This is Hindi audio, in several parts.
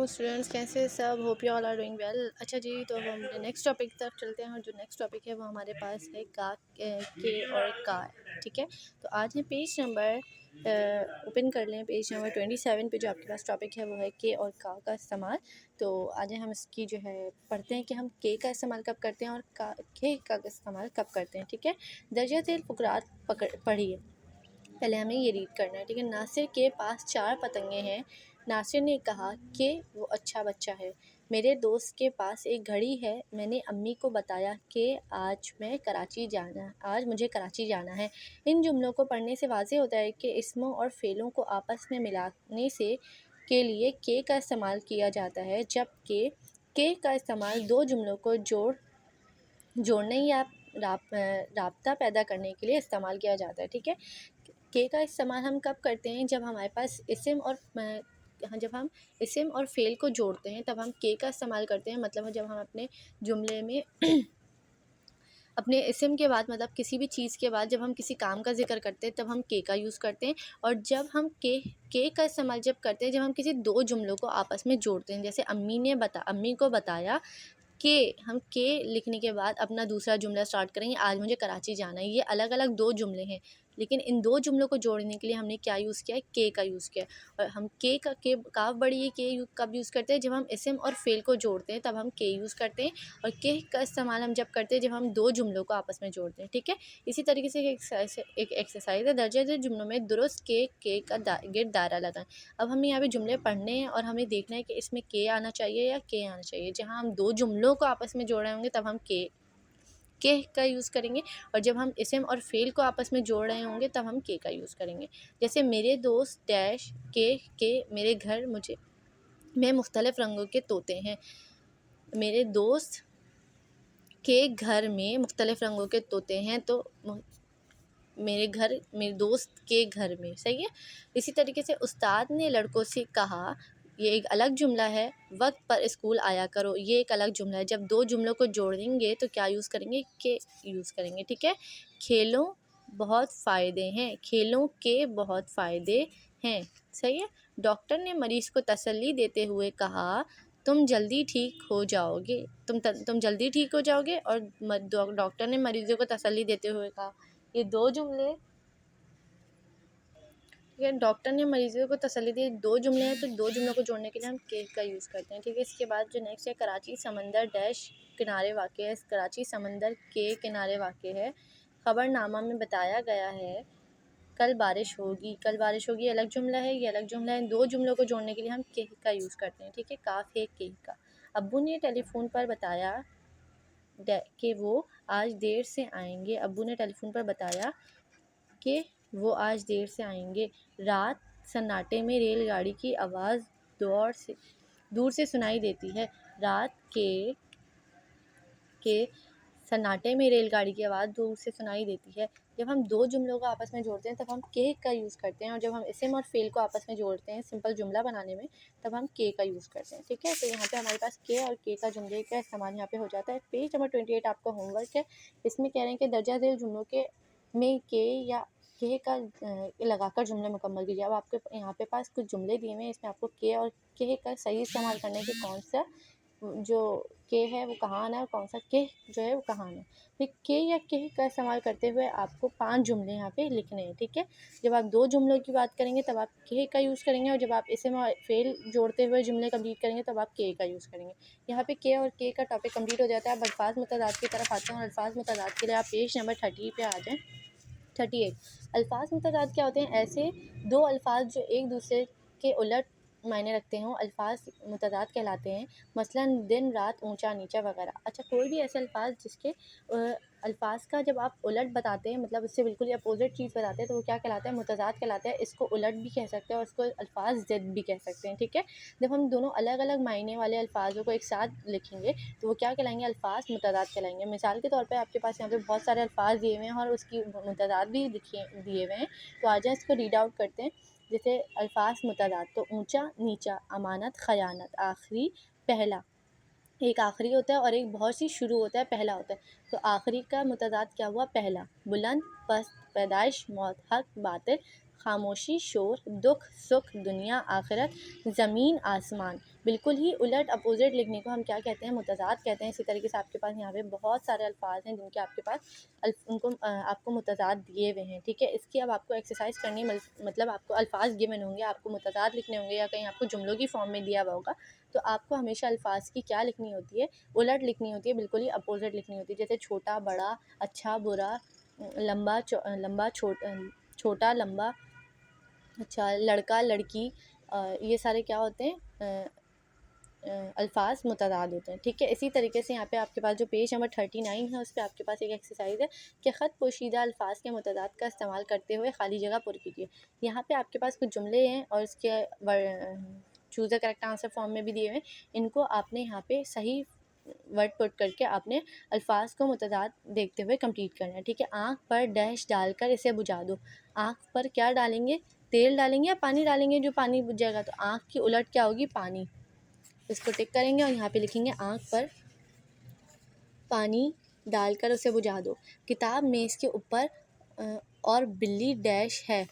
वालेकुम स्टूडेंट्स, कैसे सब? Hope you all are doing well. अच्छा जी, तो अब हम नेक्स्ट टॉपिक की तरफ चलते हैं और जो नेक्स्ट टॉपिक है वो हमारे पास है के और का। ठीक है, तो आज है पेज नंबर ओपन कर लें। पेज नंबर 27 पे जो आपके पास टॉपिक है वो है के और का इस्तेमाल। तो आज हम इसकी जो है पढ़ते हैं कि हम के का इस्तेमाल कब करते हैं और के का इस्तेमाल कब करते हैं। ठीक है, दर्जा झेल फुकरात पढ़िए। पहले हमें ये रीड करना है। ठीक है, नासिर के पास 4 पतंगे हैं। नासिर ने कहा कि वो अच्छा बच्चा है। मेरे दोस्त के पास एक घड़ी है। मैंने अम्मी को बताया कि आज मुझे कराची जाना है। इन जुमलों को पढ़ने से वाज़ेह होता है कि इस्मों और फ़ेलों को आपस में मिलाने से के लिए के का इस्तेमाल किया जाता है, जबकि के का इस्तेमाल दो जुमलों को जोड़ने या राब्ता पैदा करने के लिए इस्तेमाल किया जाता है। ठीक है, के का इस्तेमाल हम कब करते हैं? जब हमारे पास जब हम इस्म और फ़ेल को जोड़ते हैं तब हम के का इस्तेमाल करते हैं। मतलब जब हम अपने जुमले में अपने इस्म के बाद, मतलब किसी भी चीज़ के बाद जब हम किसी काम का ज़िक्र करते हैं तब हम के का यूज़ करते हैं। और जब हम के का इस्तेमाल जब करते हैं जब हम किसी दो जुमलों को आपस में जोड़ते हैं। जैसे अम्मी को बताया के, हम के लिखने के बाद अपना दूसरा जुमला स्टार्ट करेंगे, आज मुझे कराची जाना है। ये अलग अलग दो जुमले हैं, लेकिन इन दो जुमलों को जोड़ने के लिए हमने क्या यूज़ किया है? के का यूज़ किया है। और हम के काफ बड़ी है कब यूज़ करते हैं? जब हम इस्म और फ़ेल को जोड़ते हैं तब हम के यूज़ करते हैं। और के का इस्तेमाल हम जब करते हैं जब हम दो जुमलों को आपस में जोड़ते हैं। ठीक है, इसी तरीके से एक एक्सरसाइज है। दर्जे झेल जुमलों में दुरुस्त के का गिर्द दायरा लगाएं। अब हमें यहाँ पे जुमले पढ़ने हैं और हमें देखना है कि इसमें के आना चाहिए या के आना चाहिए। जहाँ हम दो जुमलों को आपस में जोड़ रहे होंगे तब हम के का यूज़ करेंगे, और जब हम इस्म और फ़ेल को आपस में जोड़ रहे होंगे तब हम के का यूज़ करेंगे। जैसे मेरे दोस्त डैश के मेरे घर में मुख्तलिफ़ रंगों के तोते हैं। मेरे दोस्त के घर में मुख्तलिफ़ रंगों के तोते हैं, तो मेरे दोस्त के घर में, सही है। इसी तरीके से उस्ताद ने लड़कों से कहा, ये एक अलग जुमला है। वक्त पर स्कूल आया करो, ये एक अलग जुमला है। जब दो जुमलों को जोड़ेंगे तो क्या यूज़ करेंगे? के यूज़ करेंगे। ठीक है, खेलों खेलों के बहुत फ़ायदे हैं, सही है। डॉक्टर ने मरीज़ को तसल्ली देते हुए कहा, तुम जल्दी ठीक हो जाओगे। तुम जल्दी ठीक हो जाओगे। और डॉक्टर ने मरीज़ों को तसल्ली देते हुए कहा, ये दो जुमले, ठीक है, डॉक्टर ने मरीज़ों को तसल्ली दी, दो जुमले हैं, तो दो जुमलों को जोड़ने के लिए हम के का यूज़ करते हैं। ठीक है, इसके बाद जो नेक्स्ट है, कराची समंदर डैश किनारे वाक़ है। कराची समंदर के किनारे वाक़ है। ख़बरनामा में बताया गया है कल बारिश होगी अलग जुमला है, ये अलग जुमला है। दो जुमलों को जोड़ने के लिए हम के का यूज़ करते हैं। ठीक है, काफ है के का। अब्बू ने टेलीफोन पर बताया कि वो आज देर से आएंगे। अब्बू ने टेलीफोन पर बताया कि वो आज देर से आएंगे। रात सन्नाटे में रेलगाड़ी की आवाज़ दूर से सुनाई देती है। रात के सन्नाटे में रेलगाड़ी की आवाज़ दूर से सुनाई देती है। जब हम दो जुमलों को आपस में जोड़ते हैं तब हम के का यूज़ करते हैं, और जब हम इस्म और फ़ेल को आपस में जोड़ते हैं सिंपल जुमला बनाने में तब हम के का यूज़ करते हैं। ठीक है, तो यहाँ पे हमारे पास के और के का जुमले का इस्तेमाल यहाँ पे हो जाता है। पेज नंबर 28 आपका होमवर्क है। इसमें कह रहे हैं कि दर्जा झेल जुमलों में के या के का लगाकर जुमले मुकम्मल कीजिए। अब आपके यहाँ पे पास कुछ जुमले दिए हुए हैं, इसमें आपको के और के का सही इस्तेमाल करने के कौन सा जो के है वो कहाँ आना है और कौन सा के जो है वो कहाँ आना है। फिर के या के का इस्तेमाल करते हुए आपको 5 जुमले यहाँ पे लिखने हैं। ठीक है, जब आप दो जुमलों की बात करेंगे तब आप के का यूज़ करेंगे, और जब आप इस्म और फ़ेल जोड़ते हुए जुमले कंप्लीट करेंगे तब आप के का यूज़ करेंगे। यहाँ पे के और के का टॉपिक कंप्लीट हो जाता है। अब अल्फाज मुतज़ाद की तरफ आते हैं, और अल्फाज मुतज़ाद के लिए आप पेज नंबर 30 पे आ जाएँ। 38 अल्फाज मुतज़ाद क्या होते हैं? ऐसे दो अल्फाज जो एक दूसरे के उलट मायने रखते हों अल्फाज मुतज़ाद कहलाते हैं। मसलन दिन रात ऊंचा नीचा वगैरह। अच्छा, कोई भी ऐसे अल्फाज जिसके अल्फाज का जब आप उलट बताते हैं, मतलब इससे बिल्कुल ही अपोजिट चीज़ बताते हैं, तो वो क्या कहलाता है? मुतज़ाद कहलाता है। इसको उलट भी कह सकते हैं और इसको अल्फाज ज़िद भी कह सकते हैं। ठीक है, जब हम दोनों अलग अलग मायने वाले अल्फाजों को एक साथ लिखेंगे तो वो क्या कहलाएंगे? अल्फाज मुतज़ाद कहलाएंगे। मिसाल के तौर पे आपके पास यहाँ पे बहुत सारे अल्फाज दिए हुए हैं और उसकी मुतज़ाद भी दिए हुए हैं, तो आ जाए इसको रीड आउट करते हैं। जैसे अल्फाज मुतज़ाद, तो ऊंचा नीचा, अमानत खयानत, आखिरी पहला। एक आखिरी होता है और एक बहुत सी शुरू होता है, पहला होता है। तो आखिरी का मुतज़ाद क्या हुआ? पहला। बुलंद पस्त, पैदाइश मौत, हक बातिल, खामोशी शोर, दुख सुख, दुनिया आखिरत, ज़मीन आसमान। बिल्कुल ही उलट अपोजिट लिखने को हम क्या कहते हैं? मुतज़ाद कहते हैं। इसी तरीके से आपके पास यहाँ पे बहुत सारे अल्फाज हैं जिनके आपके पास उनको आपको मुतज़ाद दिए हुए हैं, ठीक है। इसकी अब आपको एक्सरसाइज करनी मतलब आपको अल्फाज गिवन होंगे, आपको मुतज़ाद लिखने होंगे या कहीं आपको जुमलों की फॉर्म में दिया हुआ होगा, तो आपको हमेशा अल्फाज की क्या लिखनी होती है? उलट लिखनी होती है, बिल्कुल ही अपोजिट लिखनी होती है। जैसे छोटा बड़ा, अच्छा बुरा, लंबा छोटा लंबा, अच्छा लड़का लड़की, ये सारे क्या होते हैं? अल्फाज मुतज़ाद होते हैं, ठीक है। इसी तरीके से यहाँ पे आपके पास जो पेज नंबर 39 है उस पर आपके पास एक एक्सरसाइज है कि ख़त पोशीदा अल्फाज के मुतज़ाद का इस्तेमाल करते हुए खाली जगह पुर कीजिए। यहाँ पे आपके पास कुछ जुमले हैं और इसके choose the correct answer form में भी दिए हुए हैं। इनको आपने यहाँ पे सही वर्ड पुट करके आपने अल्फाज को मुतज़ाद देखते हुए कंप्लीट करना है, ठीक है। आँख पर डैश डालकर इसे बुझा दो। आँख पर क्या डालेंगे? तेल डालेंगे या पानी डालेंगे जो पानी बुझ जाएगा? तो आँख की उलट क्या होगी? पानी। इसको टिक करेंगे और यहाँ पे लिखेंगे आँख पर पानी डालकर उसे बुझा दो। किताब मेज़ के ऊपर और बिल्ली डैश है।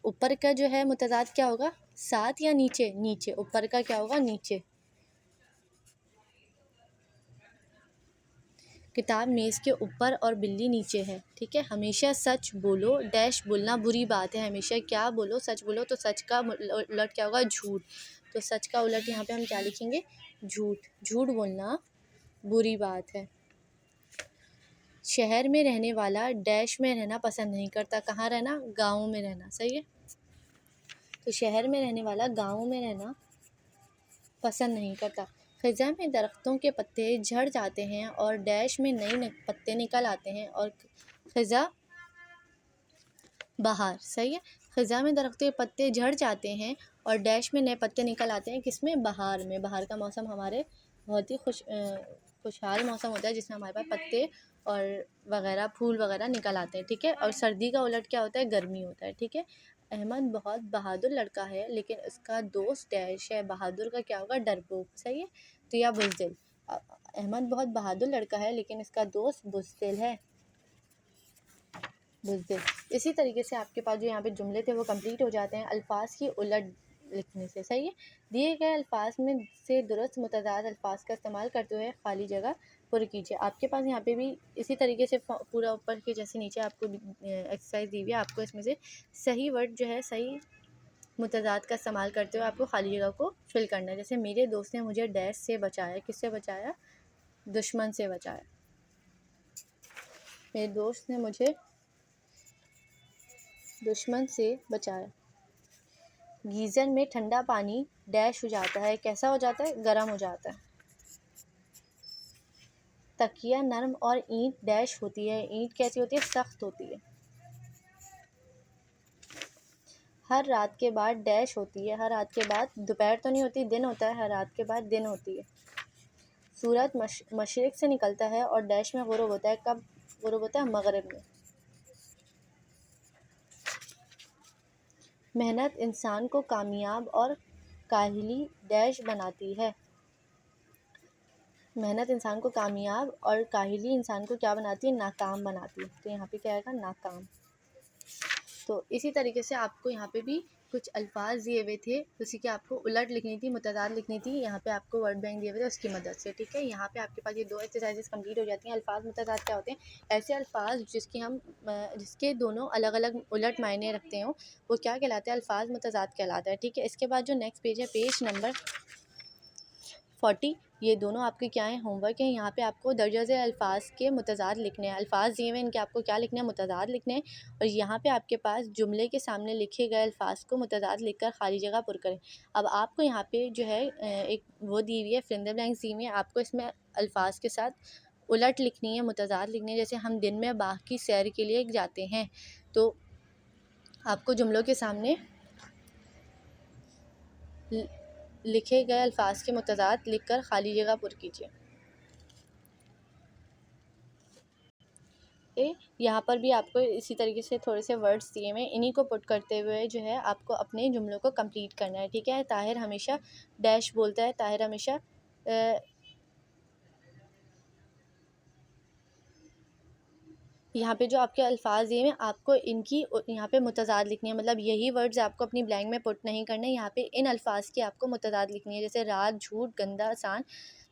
ऊपर का जो है मुतज़ाद क्या होगा? साथ या नीचे? नीचे। ऊपर का क्या होगा? नीचे। किताब मेज़ के ऊपर और बिल्ली नीचे है, ठीक है। हमेशा सच बोलो, डैश बोलना बुरी बात है। हमेशा क्या बोलो? सच बोलो। तो सच का उलट क्या होगा? झूठ। तो सच का उलट यहाँ पे हम क्या लिखेंगे? झूठ। झूठ बोलना बुरी बात है। शहर में रहने वाला डैश में रहना पसंद नहीं करता। कहाँ रहना? गाँव में रहना, सही है। तो शहर में रहने वाला गाँव में रहना पसंद नहीं करता। ख़ज़ा में दरख्तों के पत्ते झड़ जाते हैं और डैश में नए पत्ते निकल आते हैं और ख़ज़ा बहार, सही है। ख़ज़ा में दरख्तों के पत्ते झड़ जाते हैं और डैश में नए पत्ते निकल आते हैं, किसमें? बहार में। बहार का मौसम हमारे बहुत ही खुशहाल मौसम होता है जिसमें हमारे पास पत्ते और वगैरह फूल वगैरह निकल आते हैं, ठीक है। और सर्दी का उलट क्या होता है? गर्मी होता है, ठीक है। अहमद बहुत बहादुर लड़का है लेकिन उसका दोस्त डैश है। बहादुर का क्या होगा? डरपोक, सही है। तो या बुज़दिल। अहमद बहुत बहादुर लड़का है लेकिन इसका दोस्त बुज़दिल है। बुज़दिल। इसी तरीके से आपके पास जो यहाँ पे जुमले थे वो कंप्लीट हो जाते हैं अल्फाज की उलट लिखने से, सही है। दिए गए अल्फाज में से दुरुस्त मुतज़ाद अल्फाज का इस्तेमाल करते हुए खाली जगह पुर कीजिए। आपके पास यहाँ पे भी इसी तरीके से पूरा ऊपर के जैसे नीचे आपको एक्सरसाइज दी हुई है। आपको इसमें से सही वर्ड जो है सही मुतज़ाद का इस्तेमाल करते हुए आपको खाली जगह को फिल करना है। जैसे मेरे दोस्त ने मुझे डैश से बचाया। किससे बचाया? दुश्मन से बचाया। मेरे दोस्त ने मुझे दुश्मन से बचाया। गीज़र में ठंडा पानी डैश हो जाता है। कैसा हो जाता है? गर्म हो जाता है। तकिया नरम और ईंट डैश होती है। ईंट कैसी होती है? सख्त होती है। हर रात के बाद डैश होती है। हर रात के बाद दोपहर तो नहीं होती, दिन होता है। हर रात के बाद दिन होती है। सूरज मशरिक़ से निकलता है और डैश में गुरूब होता है। कब गुरूब होता है? मगरिब में। मेहनत इंसान को कामयाब और काहिली डैश बनाती है। मेहनत इंसान को कामयाब और काहिली इंसान को क्या बनाती है? नाकाम बनाती है। तो यहाँ पे क्या आएगा? नाकाम। तो इसी तरीके से आपको यहाँ पे भी कुछ अल्फाज दिए हुए थे, उसी की आपको उलट लिखनी थी, मुतज़ाद लिखनी थी। यहाँ पे आपको वर्ड बैंक दिए हुए थे उसकी मदद से, ठीक है। यहाँ पे आपके पास ये 2 एक्सरसाइजेस कंप्लीट हो जाती हैं। अल्फाज मुतज़ाद क्या होते हैं? ऐसे अल्फाज जिसके दोनों अलग अलग उलट मायने रखते हों वो क्या कहलाते हैं? अल्फाज मुतज़ाद कहलाता है, ठीक है। इसके बाद जो नेक्स्ट पेज है पेज नंबर 40, ये दोनों आपके क्या हैं? होमवर्क है। यहाँ पे आपको दर्जे अल्फाज के मुतज़ाद लिखने हैं। अल्फाज दिए हुए इनके आपको क्या लिखना है? मुतज़ाद लिखने हैं। और यहाँ पे आपके पास जुमले के सामने लिखे गए अल्फाज को मुतज़ाद लिखकर खाली जगह पुर करें। अब आपको यहाँ पे जो है एक वो दी हुई है, फिल इन द ब्लैंक्स दी हुई है। आपको इसमें अल्फाज के साथ उलट लिखनी है, मुतज़ाद लिखनी है। जैसे हम दिन में बाग की सैर के लिए जाते हैं, तो आपको जुमलों के सामने लिखे गए अल्फाज के मुतज़ाद लिखकर खाली जगह पुर कीजिए। यहाँ पर भी आपको इसी तरीके से थोड़े से वर्ड्स दिए हुए हैं, इन्हीं को पुट करते हुए जो है आपको अपने जुमलों को कंप्लीट करना है, ठीक है। ताहिर हमेशा डैश बोलता है। ताहिर हमेशा यहाँ पे जो आपके अल्फाज दिए हैं आपको इनकी यहाँ पे मुतज़ाद लिखनी है, मतलब यही वर्ड्स आपको अपनी ब्लैंक में पुट नहीं करने, यहाँ पे इन अल्फाज की आपको मुतज़ाद लिखनी है, जैसे रात, झूठ, गंदा, आसान,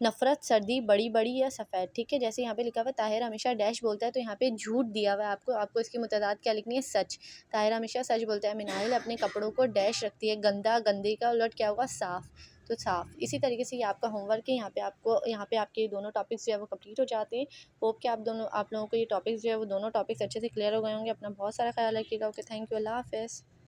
नफ़रत, सर्दी, बड़ी बड़ी या सफ़ेद। ठीक है, जैसे यहाँ पे लिखा हुआ है ताहिर हमेशा डैश बोलता है, तो यहाँ पे झूठ दिया हुआ है आपको इसकी मुतज़ाद क्या लिखनी है, सच। ताहिर हमेशा सच बोलता है। मिनाइल अपने कपड़ों को डैश रखती है, गंदा, गंदे का उलट क्या होगा, साफ़, तो साफ़। इसी तरीके से ये आपका होमवर्क है, यहाँ पे आपके दोनों टॉपिक्स जो है वो कंप्लीट हो जाते हैं। होप कि आप लोगों को ये टॉपिक्स जो है वो दोनों टॉपिक्स अच्छे से क्लियर हो गए होंगे। अपना बहुत सारा ख्याल रखिएगा। ओके, थैंक यू, अल्लाह हाफ़िज़।